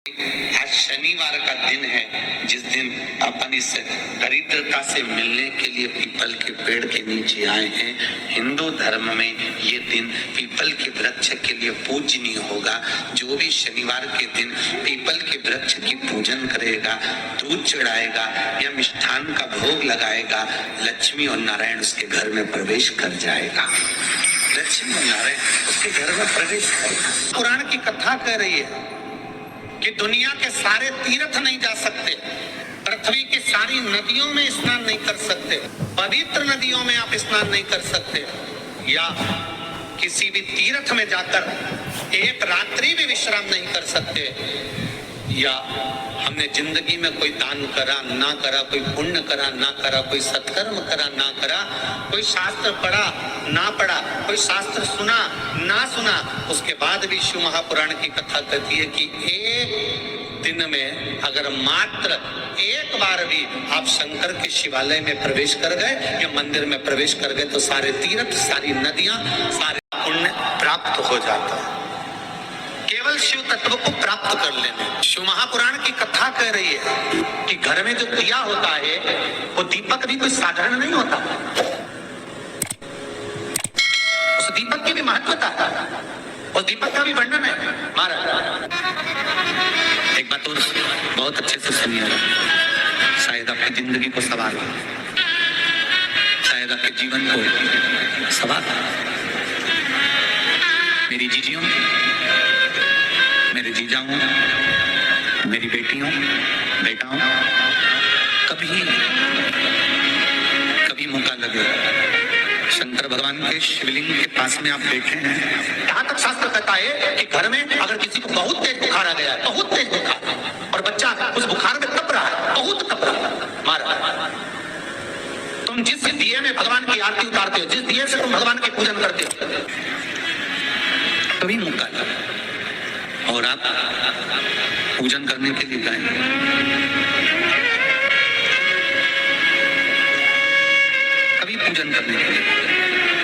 आज शनिवार का दिन है, जिस दिन अपन इस दरिद्रता से मिलने के लिए पीपल के पेड़ के नीचे आए हैं। हिंदू धर्म में ये दिन पीपल के वृक्ष के लिए पूजनीय होगा। जो भी शनिवार के दिन पीपल के वृक्ष की पूजन करेगा, दूध चढ़ाएगा या मिष्ठान का भोग लगाएगा, लक्ष्मी और नारायण उसके घर में प्रवेश कर जाएगा। लक्ष्मी और नारायण उसके घर में प्रवेश करेगा। पुराण की कथा कह रही है कि दुनिया के सारे तीर्थ नहीं जा सकते, पृथ्वी की सारी नदियों में स्नान नहीं कर सकते, पवित्र नदियों में आप स्नान नहीं कर सकते, या किसी भी तीर्थ में जाकर एक रात्रि भी विश्राम नहीं कर सकते, या हमने जिंदगी में कोई दान करा ना करा, कोई पुण्य करा ना करा, कोई सत्कर्म करा ना करा, कोई शास्त्र पढ़ा ना पढ़ा, कोई शास्त्र सुना ना सुना, उसके बाद भी शिव महापुराण की कथा कहती है कि एक दिन में अगर मात्र एक बार भी आप शंकर के शिवालय में प्रवेश कर गए या मंदिर में प्रवेश कर गए तो सारे तीर्थ, सारी नदियां, सारे पुण्य प्राप्त हो जाता है। केवल शिव तत्व को प्राप्त कर लेने। शिव महापुराण की कथा कह रही है कि घर में जो दिया होता है वो दीपक भी कोई साधारण नहीं होता, उस दीपक की भी महत्वता है, उस दीपक का भी वर्णन है। महाराज एक बात और बहुत अच्छे से सुनिए, शायद आपकी जिंदगी को सवाल, शायद आपके जीवन को सवाल। मेरी जीजियों, मेरे जीजाओं, मेरी बेटियों, बेटाओं, कभी मौका लगे शंकर भगवान के शिवलिंग के पास में आप बैठे हैं। यहाँ तक शास्त्र कहता है कि घर में अगर किसी को बहुत तेज बुखार आ गया है, बहुत तेज बुखार, और बच्चा उस बुखार में कप रहा है, बहुत कप रहा है, मारा, तुम जिस दिए में भगवान की आरती उतारते हो, जिस दिए से तुम भगवान की पूजन करते हो, कभी मौका लगे और आप पूजन करने के लिए गए, कभी पूजन करने के लिए,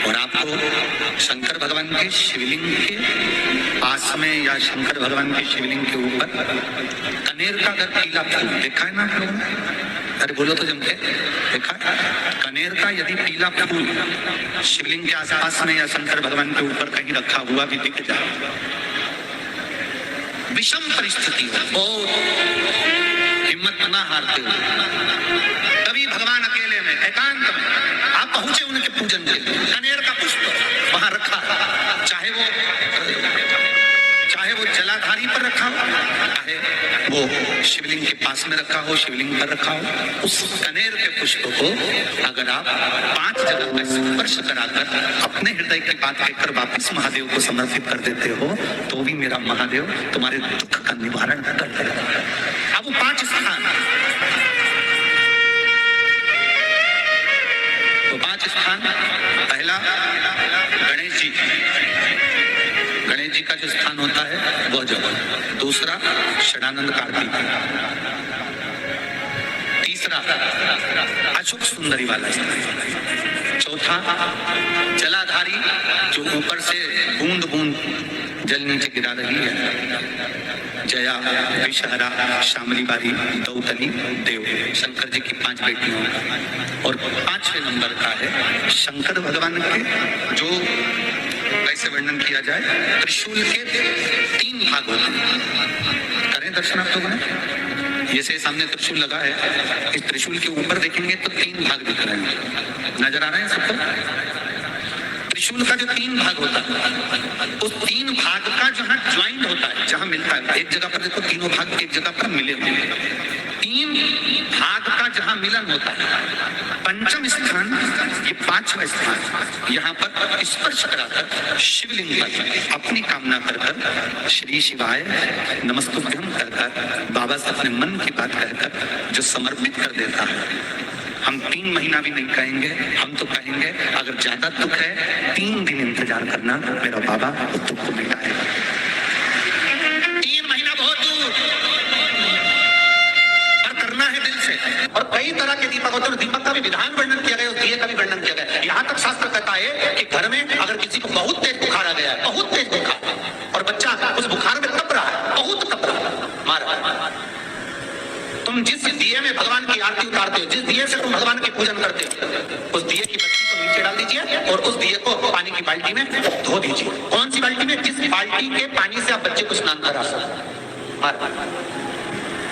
और आपको शंकर भगवान के शिवलिंग के पास में या शंकर भगवान के शिवलिंग के ऊपर कनेर का अगर पीला फूल देखा है ना आप लोगों ने? अरे बोलो तो जम के देखा है? कनेर का यदि पीला फूल शिवलिंग के आसपास में या शंकर भगवान के ऊपर कहीं रखा हुआ भी दिख जाए, विषम परिस्थिति हो, हिम्मत ना हारते हो, तभी भगवान अकेले में एकांत में आप पहुंचे उनके पूजन के लिए। कनेर का पुष्प वहां रखा, चाहे वो जलाधारी पर रखा हो, चाहे वो शिवलिंग के पास में रखा हो, शिवलिंग पर रखा हो, उस कनेर के पुष्प को अगर आप 5 जगह में स्पर्श कराकर अपने हृदय की बात कहकर वापिस महादेव को समर्पित कर देते हो, तो भी मेरा महादेव तुम्हारे दुख का निवारण कर देगा। अब वो 5 स्थान, तो 5 स्थान, पहला गणेश जी, गणेश जी का जो स्थान होता है वह जगह, दूसरा षडानंद कार्तिक, तीसरा अशोक सुंदरी वाला स्थान, चौथा जलाधारी जो ऊपर से बूंद बूंद जल नीचे गिरा रही है, जया, विषहरा, शामली बारी, दौतली, देव, शंकर जी की 5 बेटियों का। और 5वें नंबर का है शंकर भगवान के, जो कैसे वर्णन किया जाए, त्रिशूल के 3 भाग होते हैं। करें दर्शन आप लोगों ने? जैसे सामने त्रिशूल लगा है, इस त्रिशूल के ऊपर देखेंगे तो 3 भाग दिख रहे हैं, नजर आ रहे हैं सबको? त्रिशूल का जो 3 भाग होता है, उस 3 भाग का जहाँ ज्वाइंट होता है, जहाँ मिलता है, एक जगह पर देखो तीनों भाग एक जगह पर मिले हुए हैं, 3 भाग का जहाँ मिलन होता है, पंचम स्थान, ये 5वां स्थान, यहाँ पर स्पर्श कराकर शिवलिंग पर अपनी कामना कर श्री शिवाय नमस्तुभ्यम कर बाबा से अपने मन की बात कहकर जो समर्पित कर देता है। हम 3 महीना भी नहीं कहेंगे, हम तो कहेंगे अगर ज्यादा दुख है 3 दिन इंतजार करना, मेरा बाबा उस दुख को मिटाएगा। 3 महीना बहुत दूर, पर करना है दिल से। और कई तरह के दीपक होते हैं, दीपक का भी विधान वर्णन किया गया, दिए का भी वर्णन किया गया। यहाँ तक शास्त्र कहता है कि घर में अगर किसी को बहुत तेज बुखार आ गया है, बहुत तेज बुखार, और बच्चा उस बुखार में कप रहा है, बहुत कप रहा है, मारा, तुम जिस दिए में भगवान की आरती उतारते हो, जिस दिए से तुम भगवान की पूजन करते हो, उस दिए की बत्ती को नीचे डाल दीजिए और उस दिए को पानी की बाल्टी में धो दीजिए। कौन सी बाल्टी में? जिस बाल्टी के पानी से आप बच्चे को स्नान करा सकते।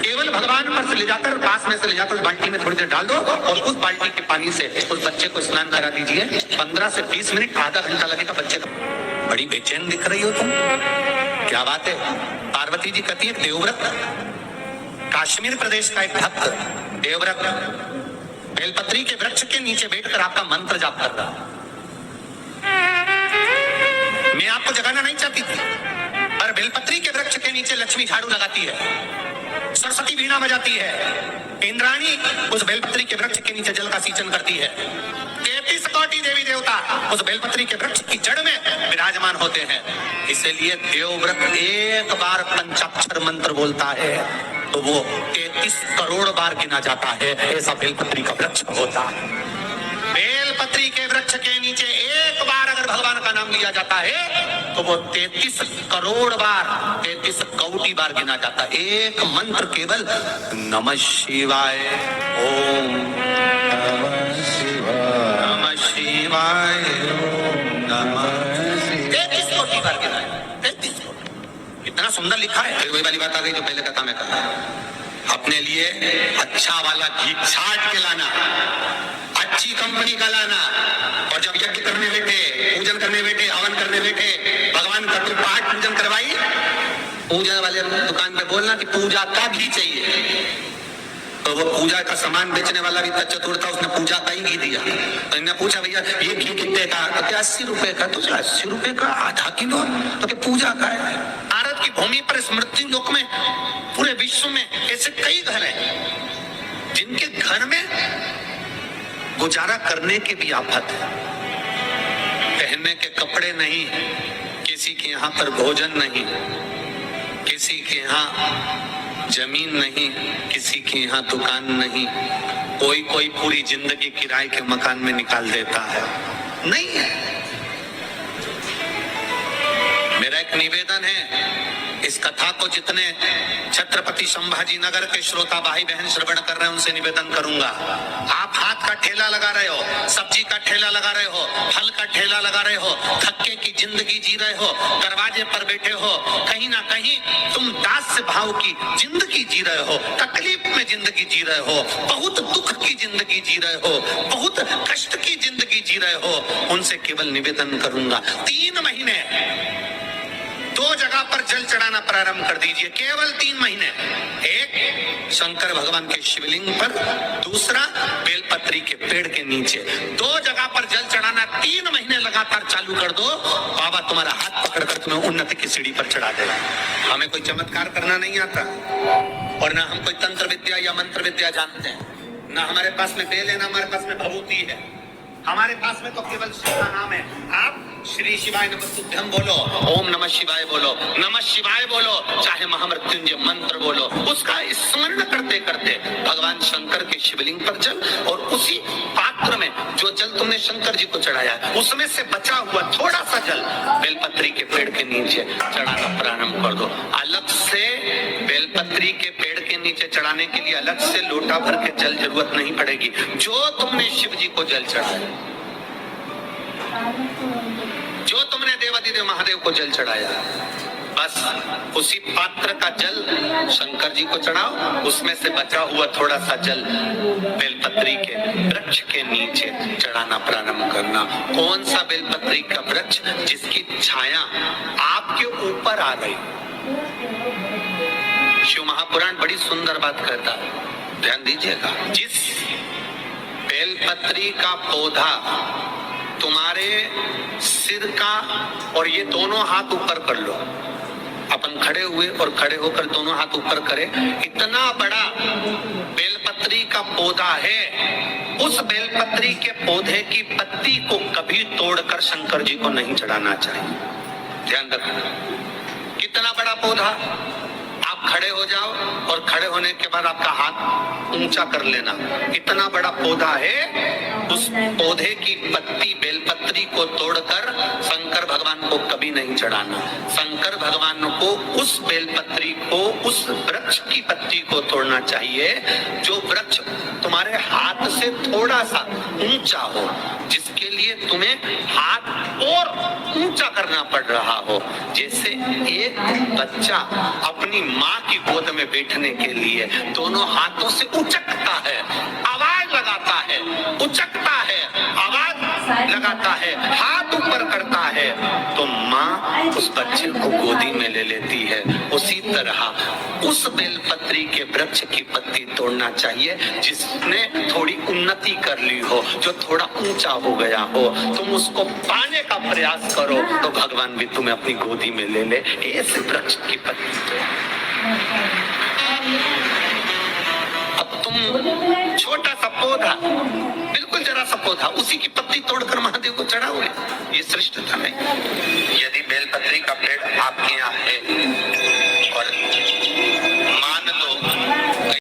केवल भगवान पर से ले जाकर, पास में से ले जाकर उस बाल्टी में थोड़ी देर डाल दो और उस बाल्टी के पानी से उस बच्चे को स्नान करा दीजिए। 15 से 20 मिनट, आधा घंटा लगेगा बच्चे का। बड़ी बेचैन दिख रही हो तुम, क्या बात है? पार्वती जी कहती है देवव्रत, कश्मीर प्रदेश का एक भक्त देवव्रत बेलपत्री के वृक्ष के नीचे बैठकर आपका मंत्र जाप कर रहा। मैं आपको जगाना नहीं चाहती थी, पर बेलपत्री के वृक्ष के नीचे लक्ष्मी झाड़ू लगाती है, सरस्वती वीणा बजाती है, इंद्राणी उस बेलपत्री के वृक्ष के नीचे जल का सिंचन करती है, 33 कोटि देवी देवता उस बेलपत्री के वृक्ष की जड़ में विराजमान होते हैं। इसलिए देवव्रत एक बार पंचाक्षर मंत्र बोलता है तो वो 33 करोड़ बार गिना जाता है। ऐसा बेलपत्री का वृक्ष होता है। बेलपत्री के वृक्ष के नीचे एक बार अगर भगवान का नाम लिया जाता है तो वो 33 करोड़ बार, 33 कोटि बार गिना जाता है। एक मंत्र केवल नमः शिवाय, ओम नमः शिवाय, ओम नमः शिवाय, 33 कोटि बार गिना है। 33 कोटि, इतना सुंदर लिखा है। फिर वही वाली बात आ गई जो पहले कथा में कहा, अपने लिए अच्छा वाला घी छाट के लाना, अच्छी कंपनी का लाना, और जब यज्ञ करने बैठे, पूजन करने बैठे, हवन करने बैठे, भगवान का तुम पाठ पूजन करवाई, पूजा वाले दुकान पे बोलना कि पूजा का घी चाहिए। तो वो पूजा का सामान बेचने वाला भी चतुर था, उसने पूजा का ही घी दिया। तो इन्हें पूछा भैया ये घी कितने का? तो क्या 80 रुपए का? तो 80 रुपए का आधा किलो? तो क्या पूजा का है? भारत की भूमि पर स्मृति लोक में, पूरे विश्व में ऐसे कई घर हैं जिनके घर में गुजारा करने की भी आफत है, पहनने के कपड़े नहीं, किसी के यहाँ पर भोजन नहीं, किसी के यहाँ जमीन नहीं, किसी के यहाँ दुकान नहीं, कोई पूरी जिंदगी किराए के मकान में निकाल देता है। नहीं है। मेरा एक निवेदन है, इस कथा को जितने छत्रपति संभाजी नगर के श्रोता भाई बहन श्रवण कर रहे हैं उनसे निवेदन करूंगा, आप हाथ का ठेला लगा रहे हो, सब्जी का ठेला लगा रहे हो, फल का ठेला लगा रहे हो, थक्के की जिंदगी जी रहे हो, दरवाजे पर बैठे हो, कहीं ना कहीं तुम दास भाव की जिंदगी जी रहे हो, तकलीफ में जिंदगी जी रहे हो, बहुत दुख की जिंदगी जी रहे हो, बहुत कष्ट की जिंदगी जी रहे हो, उनसे केवल निवेदन करूंगा 3 महीने 2 जगह पर जल चढ़ाना प्रारंभ कर दीजिए, केवल 3 महीने। एक शंकर भगवान के शिवलिंग पर, दूसरा बेलपत्री के पेड़ के नीचे। 2 जगह पर जल चढ़ाना 3 महीने लगातार चालू कर दो, बाबा तुम्हारा हाथ पकड़कर तुम्हें उन्नति की सीढ़ी पर चढ़ा देगा। हमें कोई चमत्कार करना नहीं आता और ना हम कोई तंत्र विद्या या मंत्र विद्या जानते हैं, ना हमारे पास में बेल है, ना हमारे पास में भभूति है, हमारे पास में तो केवल शिव का नाम है। आप श्री शिवाय नमस्तुभ्यं बोलो, ओम नमः शिवाय बोलो, नमः शिवाय बोलो, चाहे महामृत्युंजय मंत्र बोलो, उसका स्मरण करते करते भगवान शंकर के शिवलिंग पर जल, और उसी पात्र में जो जल तुमने शंकर जी को चढ़ाया है उसमें से बचा हुआ थोड़ा सा जल बेलपत्री के पेड़ के नीचे चढ़ाना प्रारंभ कर दो। अलग से बेलपत्री के पेड़ के नीचे चढ़ाने के लिए अलग से लोटा भर के जल जरूरत नहीं पड़ेगी। जो तुमने शिव जी को जल चढ़ाया, जो तुमने देवादिदेव महादेव को जल चढ़ाया, बस उसी पात्र का जल शंकर जी को चढ़ाओ, उसमें से बचा हुआ थोड़ा सा जल बेलपत्री के वृक्ष के नीचे चढ़ाना प्रारंभ करना। कौन सा बेलपत्री का वृक्ष? जिसकी छाया आपके ऊपर आ गई। शिव महापुराण बड़ी सुंदर बात कहता है, ध्यान दीजिएगा। जिस बेलपत्री का पौधा तुम्हारे सिर का, और ये दोनों हाथ ऊपर कर लो, अपन खड़े हुए और खड़े होकर दोनों हाथ ऊपर करें, इतना बड़ा बेलपत्री का पौधा है, उस बेलपत्री के पौधे की पत्ती को कभी तोड़कर शंकर जी को नहीं चढ़ाना चाहिए। ध्यान रखना, कितना बड़ा पौधा। आप खड़े हो जाओ और खड़े होने के बाद आपका हाथ ऊंचा कर लेना, इतना बड़ा पौधा है, उस पौधे की पत्ती, बेलपत्री बेलपत्री को तोड़कर शंकर भगवान को कभी नहीं चढ़ाना। शंकर भगवान को उस बेलपत्री को, उस वृक्ष की पत्ती को तोड़ना चाहिए जो वृक्ष तुम्हारे हाथ से थोड़ा सा ऊंचा हो, जिसके लिए तुम्हें हाथ और ऊंचा करना पड़ रहा हो। जैसे एक बच्चा अपनी माँ की गोद में बैठने के लिए दोनों हाथों से उचकता है, आवाज लगाता है, उचकता है, आवाज लगाता है, हाथ ऊपर करता है, तो माँ उस बच्चे को गोदी में ले लेती है। उसी तरह उस बेलपत्री के वृक्ष की पत्ती तोड़ना चाहिए जिसने थोड़ी उन्नति कर ली हो, जो थोड़ा ऊंचा हो गया हो। तुम उसको पाने का प्रयास करो तो भगवान भी तुम्हें अपनी गोदी में ले ले। ऐसे वृक्ष की पत्ती। अब तुम छोटा सा पौधा, बिल्कुल जरा सा पौधा, उसी की पत्ती तोड़कर महादेव को चढ़ाओगे, ये श्रेष्ठता नहीं। यदि बेलपत्री का पेड़ आपके यहाँ है